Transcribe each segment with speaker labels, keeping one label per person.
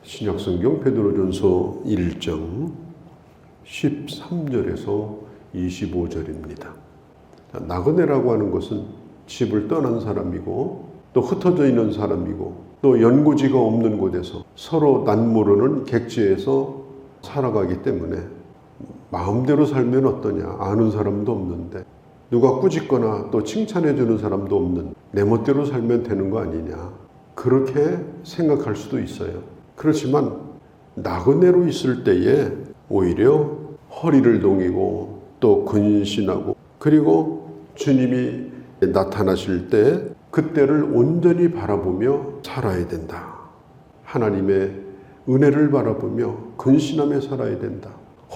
Speaker 1: 신약성경 베드로전서 1장 13절에서 25절입니다. 나그네라고 하는 것은 집을 떠난 사람이고 또 흩어져 있는 사람이고 또 연고지가 없는 곳에서 서로 남모르는 객지에서 살아가기 때문에 마음대로 살면 어떠냐, 아는 사람도 없는데 누가 꾸짖거나 또 칭찬해 주는 사람도 없는 내 멋대로 살면 되는 거 아니냐, 그렇게 생각할 수도 있어요. 그렇지만 나그네로 있을 때에 오히려 허리를 동이고 또 근신하고, 그리고 주님이 나타나실 때 그때를 온전히 바라보며 살아야 된다. 하나님의 은혜를 바라보며 근신하며 살아야 된다.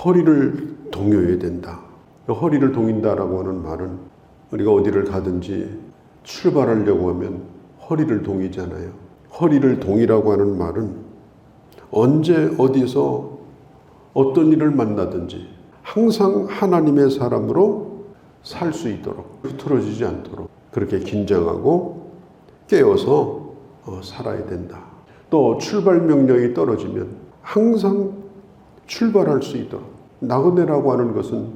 Speaker 1: 허리를 동여야 된다. 허리를 동인다라고 하는 말은 우리가 어디를 가든지 출발하려고 하면 허리를 동이잖아요. 허리를 동이라고 하는 말은 언제 어디서 어떤 일을 만나든지 항상 하나님의 사람으로 살 수 있도록, 흐트러지지 않도록 그렇게 긴장하고 깨어서 살아야 된다. 또 출발 명령이 떨어지면 항상 출발할 수 있도록. 나그네라고 하는 것은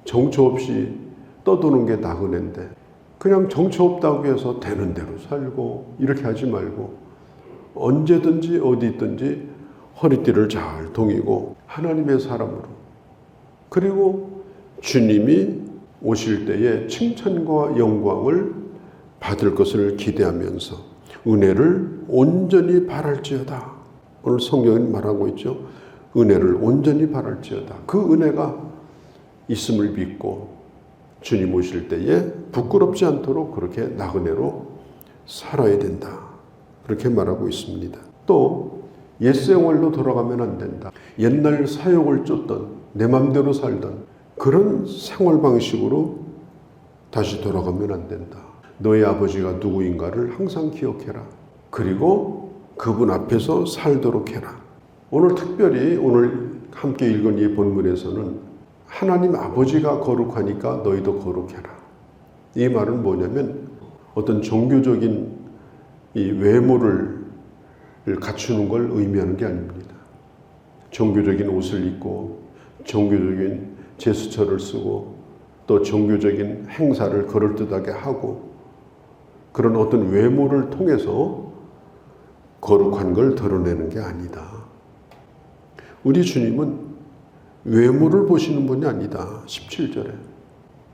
Speaker 1: 정처 없이 떠도는 게 나그네인데, 그냥 정처 없다고 해서 되는 대로 살고 이렇게 하지 말고 언제든지 어디 있든지 허리띠를 잘 동이고 하나님의 사람으로, 그리고 주님이 오실 때에 칭찬과 영광을 받을 것을 기대하면서 은혜를 온전히 바랄지어다. 오늘 성경은 말하고 있죠. 은혜를 온전히 바랄지어다. 그 은혜가 있음을 믿고 주님 오실 때에 부끄럽지 않도록 그렇게 나그네로 살아야 된다. 그렇게 말하고 있습니다. 또 옛생활로 돌아가면 안 된다. 옛날 사욕을 쫓던, 내 맘대로 살던 그런 생활 방식으로 다시 돌아가면 안 된다. 너의 아버지가 누구인가를 항상 기억해라. 그리고 그분 앞에서 살도록 해라. 오늘 특별히 오늘 함께 읽은 이 본문에서는 하나님 아버지가 거룩하니까 너희도 거룩해라. 이 말은 뭐냐면 어떤 종교적인 이 외모를 갖추는 걸 의미하는 게 아닙니다. 종교적인 옷을 입고 종교적인 제스처를 쓰고 또 종교적인 행사를 그럴듯하게 하고 그런 어떤 외모를 통해서 거룩한 걸 드러내는 게 아니다. 우리 주님은 외모를 보시는 분이 아니다. 17절에.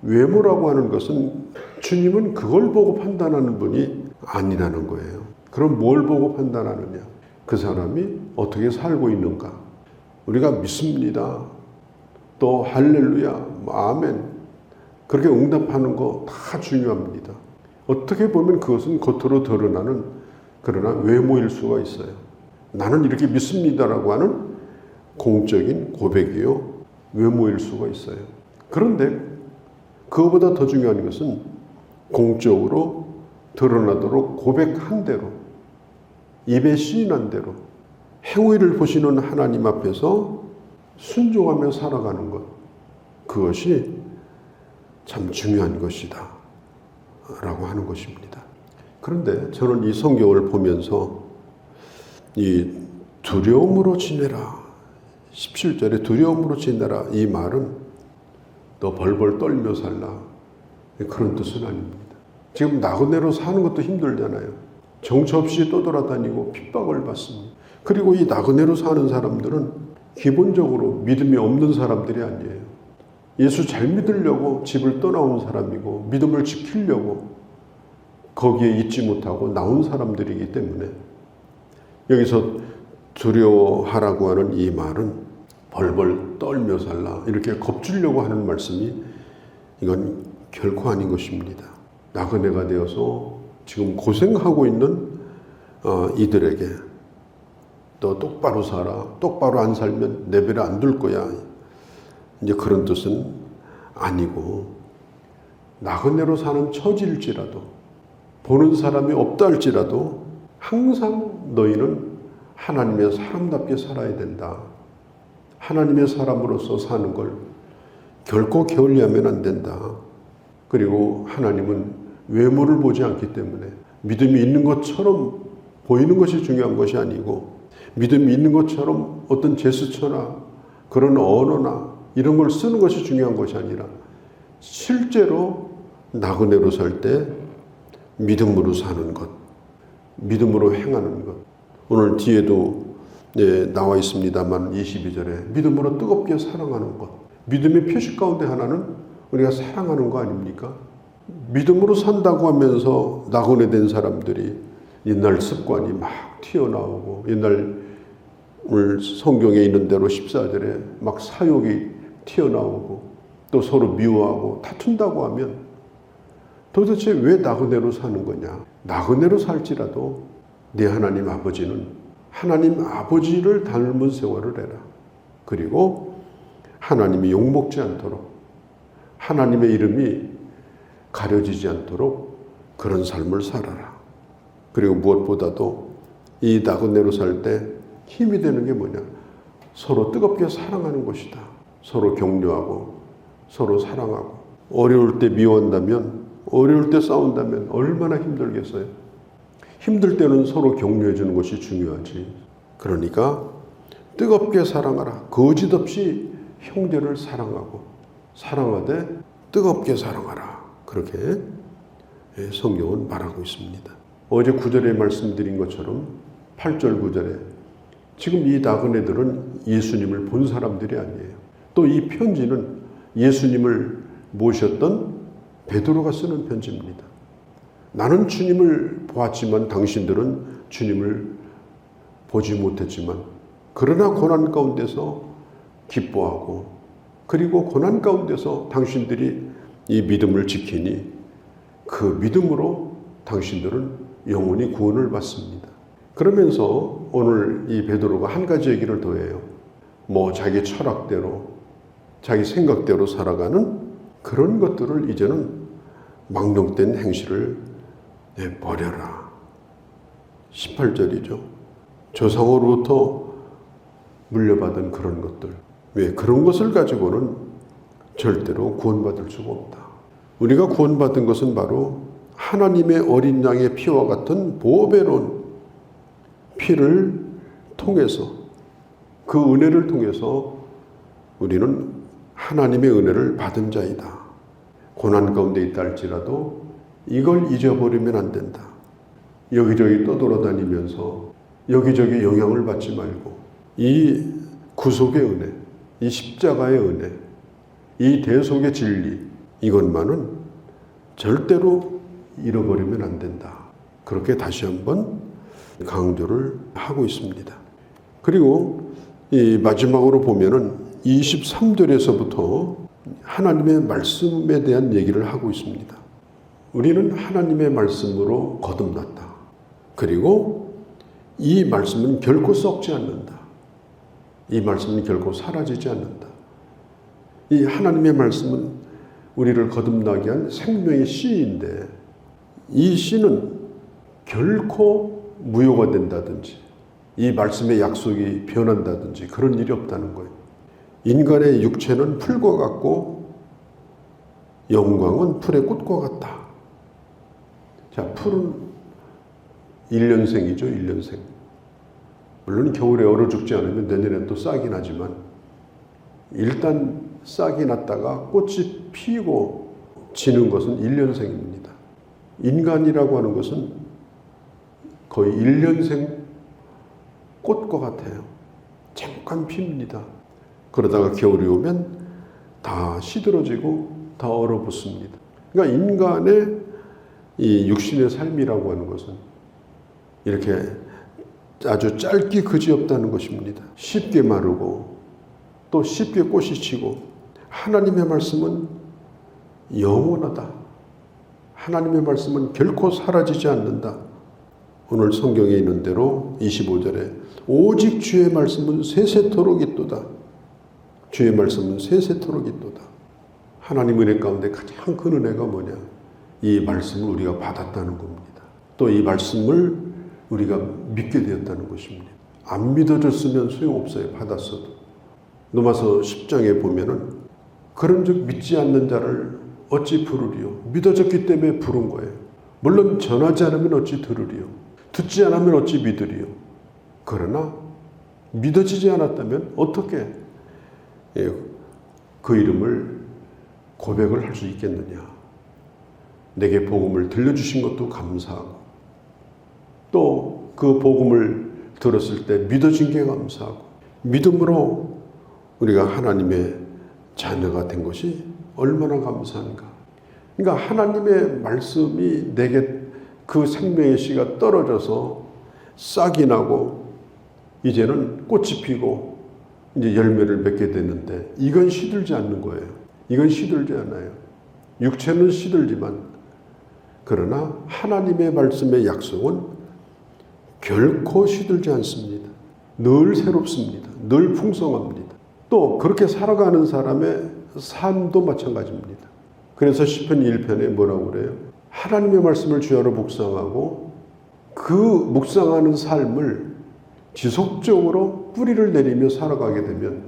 Speaker 1: 외모라고 하는 것은 주님은 그걸 보고 판단하는 분이 아니라는 거예요. 그럼 뭘 보고 판단하느냐? 그 사람이 어떻게 살고 있는가? 우리가 믿습니다. 또 할렐루야, 아멘, 그렇게 응답하는 거 다 중요합니다. 어떻게 보면 그것은 겉으로 드러나는 그러나 외모일 수가 있어요. 나는 이렇게 믿습니다라고 하는 공적인 고백이요, 외모일 수가 있어요. 그런데 그거보다 더 중요한 것은 공적으로 드러나도록 고백한 대로, 입에 시인한 대로 행위를 보시는 하나님 앞에서 순종하며 살아가는 것, 그것이 참 중요한 것이다 라고 하는 것입니다. 그런데 저는 이 성경을 보면서 이 두려움으로 지내라, 17절에 두려움으로 지내라, 이 말은 너 벌벌 떨며 살라, 그런 뜻은 아닙니다. 지금 나그네로 사는 것도 힘들잖아요. 정처 없이 떠돌아다니고 핍박을 받습니다. 그리고 이 나그네로 사는 사람들은 기본적으로 믿음이 없는 사람들이 아니에요. 예수 잘 믿으려고 집을 떠나온 사람이고 믿음을 지키려고 거기에 있지 못하고 나온 사람들이기 때문에 여기서 두려워하라고 하는 이 말은 벌벌 떨며 살라, 이렇게 겁주려고 하는 말씀이 이건 결코 아닌 것입니다. 나그네가 되어서 지금 고생하고 있는 이들에게 너 똑바로 살아, 똑바로 안 살면 내버려 안 둘 거야, 이제 그런 뜻은 아니고, 나그네로 사는 처지일지라도 보는 사람이 없다 할지라도 항상 너희는 하나님의 사람답게 살아야 된다. 하나님의 사람으로서 사는 걸 결코 게을리하면 안 된다. 그리고 하나님은 외모를 보지 않기 때문에 믿음이 있는 것처럼 보이는 것이 중요한 것이 아니고 믿음이 있는 것처럼 어떤 제스처나 그런 언어나 이런 걸 쓰는 것이 중요한 것이 아니라 실제로 나그네로 살 때 믿음으로 사는 것, 믿음으로 행하는 것. 오늘 뒤에도 나와 있습니다만 22절에 믿음으로 뜨겁게 사랑하는 것. 믿음의 표시 가운데 하나는 우리가 사랑하는 거 아닙니까? 믿음으로 산다고 하면서 나그네 된 사람들이 옛날 습관이 막 튀어나오고 옛날 오늘 성경에 있는 대로 14절에 막 사욕이 튀어나오고 또 서로 미워하고 다툰다고 하면 도대체 왜 나그네로 사는 거냐? 나그네로 살지라도 네 하나님 아버지는 하나님 아버지를 닮은 세월을 해라. 그리고 하나님이 욕먹지 않도록 하나님의 이름이 가려지지 않도록 그런 삶을 살아라. 그리고 무엇보다도 이 나그네로 살 때 힘이 되는 게 뭐냐? 서로 뜨겁게 사랑하는 것이다. 서로 격려하고 서로 사랑하고 어려울 때 미워한다면 어려울 때 싸운다면 얼마나 힘들겠어요? 힘들 때는 서로 격려해 주는 것이 중요하지. 그러니까 뜨겁게 사랑하라. 거짓 없이 형제를 사랑하고 사랑하되 뜨겁게 사랑하라. 그렇게 성경은 말하고 있습니다. 어제 9절에 말씀드린 것처럼 8절 9절에 지금 이 나그네들은 예수님을 본 사람들이 아니에요. 또 이 편지는 예수님을 모셨던 베드로가 쓰는 편지입니다. 나는 주님을 보았지만 당신들은 주님을 보지 못했지만 그러나 고난 가운데서 기뻐하고 그리고 고난 가운데서 당신들이 이 믿음을 지키니 그 믿음으로 당신들은 영원히 구원을 받습니다. 그러면서 오늘 이 베드로가 한 가지 얘기를 더해요. 자기 철학대로 자기 생각대로 살아가는 그런 것들을 이제는 망령된 행실을 버려라. 18절이죠. 조상으로부터 물려받은 그런 것들. 왜 그런 것을 가지고는 절대로 구원받을 수가 없다. 우리가 구원받은 것은 바로 하나님의 어린 양의 피와 같은 보배로운 피를 통해서 그 은혜를 통해서 우리는 하나님의 은혜를 받은 자이다. 고난 가운데 있다 할지라도 이걸 잊어버리면 안 된다. 여기저기 떠돌아다니면서 여기저기 영향을 받지 말고 이 구속의 은혜, 이 십자가의 은혜, 이 대속의 진리 이것만은 절대로 잃어버리면 안 된다. 그렇게 다시 한번 강조를 하고 있습니다. 그리고 이 마지막으로 보면은 23절에서부터 하나님의 말씀에 대한 얘기를 하고 있습니다. 우리는 하나님의 말씀으로 거듭났다. 그리고 이 말씀은 결코 썩지 않는다. 이 말씀은 결코 사라지지 않는다. 이 하나님의 말씀은 우리를 거듭나게 한 생명의 씨인데 이 씨는 결코 무효가 된다든지 이 말씀의 약속이 변한다든지 그런 일이 없다는 거예요. 인간의 육체는 풀과 같고 영광은 풀의 꽃과 같다. 자, 풀은 1년생이죠. 1년생. 물론 겨울에 얼어 죽지 않으면 내년에 또 싹이 나지만 일단 싹이 났다가 꽃이 피고 지는 것은 1년생입니다. 인간이라고 하는 것은 거의 1년생 꽃과 같아요. 잠깐 핍니다. 그러다가 겨울이 오면 다 시들어지고 다 얼어붙습니다. 그러니까 인간의 이 육신의 삶이라고 하는 것은 이렇게 아주 짧기 그지없다는 것입니다. 쉽게 마르고 또 쉽게 꽃이 지고 하나님의 말씀은 영원하다. 하나님의 말씀은 결코 사라지지 않는다. 오늘 성경에 있는 대로 25절에 오직 주의 말씀은 세세토록 있도다. 주의 말씀은 세세토록 있도다. 하나님 은혜 가운데 가장 큰 은혜가 뭐냐? 이 말씀을 우리가 받았다는 겁니다. 또 이 말씀을 우리가 믿게 되었다는 것입니다. 안 믿어졌으면 소용없어요. 받았어도. 로마서 10장에 보면은 그런즉 믿지 않는 자를 어찌 부르리요? 믿어졌기 때문에 부른 거예요. 물론 전하지 않으면 어찌 들으리요? 듣지 않으면 어찌 믿으리요? 그러나 믿어지지 않았다면 어떻게 그 이름을 고백을 할 수 있겠느냐. 내게 복음을 들려주신 것도 감사하고 또 그 복음을 들었을 때 믿어진 게 감사하고 믿음으로 우리가 하나님의 자녀가 된 것이 얼마나 감사한가. 그러니까 하나님의 말씀이 내게 그 생명의 씨가 떨어져서 싹이 나고 이제는 꽃이 피고 이제 열매를 맺게 되는데 이건 시들지 않는 거예요. 이건 시들지 않아요. 육체는 시들지만 그러나 하나님의 말씀의 약속은 결코 시들지 않습니다. 늘 새롭습니다. 늘 풍성합니다. 또 그렇게 살아가는 사람의 삶도 마찬가지입니다. 그래서 시편 1편에 뭐라고 그래요? 하나님의 말씀을 주야로 묵상하고 그 묵상하는 삶을 지속적으로 뿌리를 내리며 살아가게 되면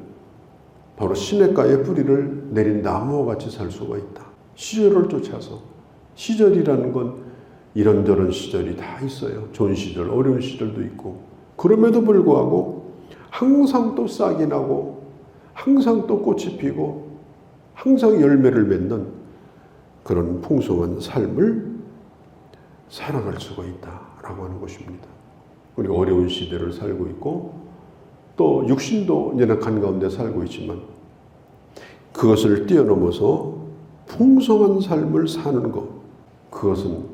Speaker 1: 바로 시냇가에 뿌리를 내린 나무와 같이 살 수가 있다. 시절을 쫓아서. 시절이라는 건 이런저런 시절이 다 있어요. 좋은 시절, 어려운 시절도 있고. 그럼에도 불구하고 항상 또 싹이 나고 항상 또 꽃이 피고 항상 열매를 맺는 그런 풍성한 삶을 살아갈 수가 있다라고 하는 것입니다. 우리가 어려운 시대를 살고 있고 또 육신도 연약한 가운데 살고 있지만 그것을 뛰어넘어서 풍성한 삶을 사는 것, 그것은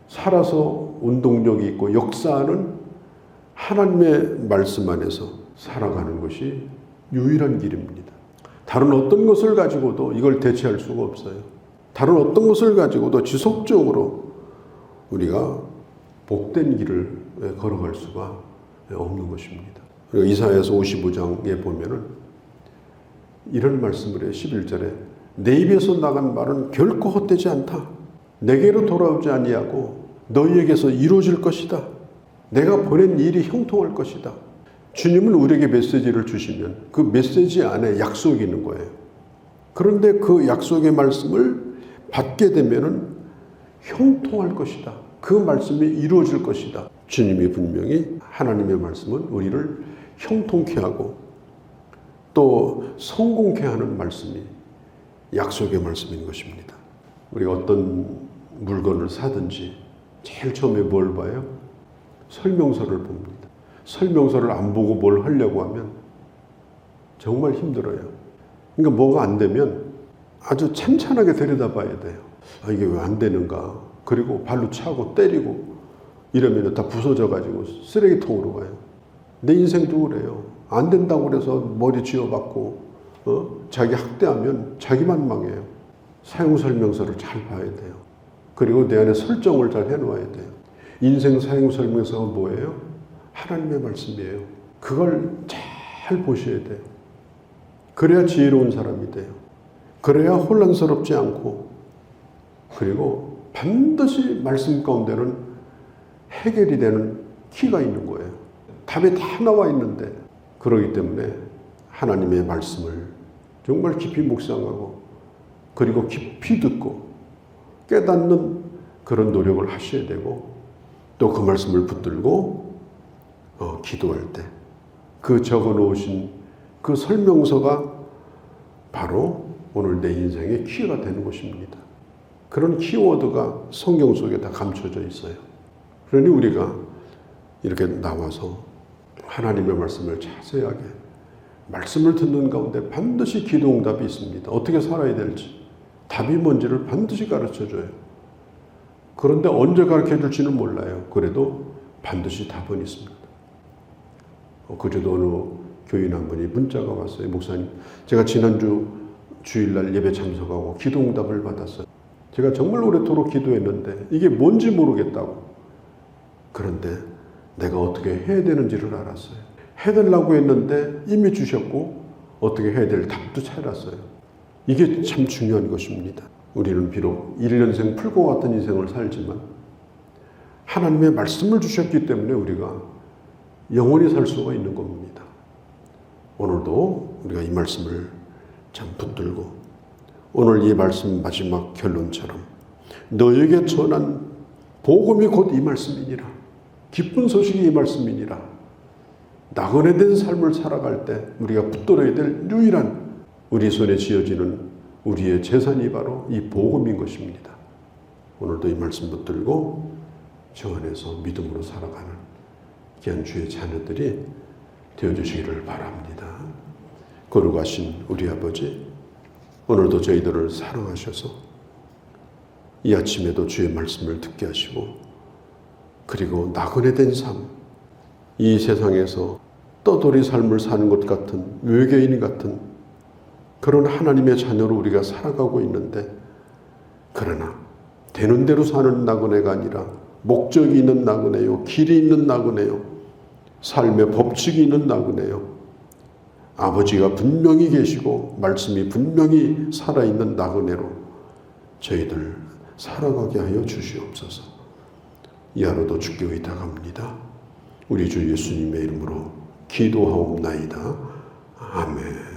Speaker 1: 살아서 운동력이 있고 역사하는 하나님의 말씀 안에서 살아가는 것이 유일한 길입니다. 다른 어떤 것을 가지고도 이걸 대체할 수가 없어요. 다른 어떤 것을 가지고도 지속적으로 우리가 복된 길을 걸어갈 수가 없는 것입니다. 이사야서 55장에 보면은 이런 말씀을 해요. 11절에 내 입에서 나간 말은 결코 헛되지 않다. 내게로 돌아오지 아니하고 너희에게서 이루어질 것이다. 내가 보낸 일이 형통할 것이다. 주님은 우리에게 메시지를 주시면 그 메시지 안에 약속이 있는 거예요. 그런데 그 약속의 말씀을 받게 되면은 형통할 것이다. 그 말씀이 이루어질 것이다. 주님이 분명히 하나님의 말씀은 우리를 형통케 하고 또 성공케 하는 말씀이 약속의 말씀인 것입니다. 우리가 어떤 물건을 사든지 제일 처음에 뭘 봐요? 설명서를 봅니다. 설명서를 안 보고 뭘 하려고 하면 정말 힘들어요. 그러니까 뭐가 안 되면 아주 찬찬하게 들여다봐야 돼요. 아, 이게 왜 안 되는가? 그리고 발로 차고 때리고 이러면 다 부서져가지고 쓰레기통으로 가요. 내 인생도 그래요. 안 된다고 그래서 머리 쥐어박고 자기 학대하면 자기만 망해요. 사용설명서를 잘 봐야 돼요. 그리고 내 안에 설정을 잘 해놓아야 돼요. 인생 사용설명서가 뭐예요? 하나님의 말씀이에요. 그걸 잘 보셔야 돼요. 그래야 지혜로운 사람이 돼요. 그래야 혼란스럽지 않고 그리고 반드시 말씀 가운데는 해결이 되는 키가 있는 거예요. 답이 다 나와 있는데 그러기 때문에 하나님의 말씀을 정말 깊이 묵상하고 그리고 깊이 듣고 깨닫는 그런 노력을 하셔야 되고 또 그 말씀을 붙들고 기도할 때 그 적어놓으신 그 설명서가 바로 오늘 내 인생의 키가 되는 것입니다. 그런 키워드가 성경 속에 다 감춰져 있어요. 그러니 우리가 이렇게 나와서 하나님의 말씀을 자세하게 말씀을 듣는 가운데 반드시 기도 응답이 있습니다. 어떻게 살아야 될지 답이 뭔지를 반드시 가르쳐줘요. 그런데 언제 가르쳐 줄지는 몰라요. 그래도 반드시 답은 있습니다. 그제도 어느 교인 한 분이 문자가 왔어요. 목사님, 제가 지난주 주일날 예배 참석하고 기도 응답을 받았어요. 제가 정말 오래도록 기도했는데 이게 뭔지 모르겠다고. 그런데 내가 어떻게 해야 되는지를 알았어요. 해달라고 했는데 이미 주셨고 어떻게 해야 될 답도 찾았어요. 이게 참 중요한 것입니다. 우리는 비록 1년생 풀고 같은 인생을 살지만 하나님의 말씀을 주셨기 때문에 우리가 영원히 살 수가 있는 겁니다. 오늘도 우리가 이 말씀을 참 붙들고 오늘 이 말씀 마지막 결론처럼 너에게 전한 복음이 곧 이 말씀이니라. 기쁜 소식이 이 말씀이니라. 나그네된 삶을 살아갈 때 우리가 붙들어야 될 유일한 우리 손에 쥐어지는 우리의 재산이 바로 이 복음인 것입니다. 오늘도 이 말씀 붙들고 저 안에서 믿음으로 살아가는 귀한 주의 자녀들이 되어주시기를 바랍니다. 거룩하신 우리 아버지, 오늘도 저희들을 사랑하셔서 이 아침에도 주의 말씀을 듣게 하시고, 그리고 나그네된 삶, 이 세상에서 떠돌이 삶을 사는 것 같은 외계인 같은 그런 하나님의 자녀로 우리가 살아가고 있는데, 그러나 되는 대로 사는 나그네가 아니라 목적이 있는 나그네요, 길이 있는 나그네요, 삶의 법칙이 있는 나그네요, 아버지가 분명히 계시고 말씀이 분명히 살아있는 나그네로 저희들 살아가게 하여 주시옵소서. 이 하루도 주께 의탁합니다. 우리 주 예수님의 이름으로 기도하옵나이다. 아멘.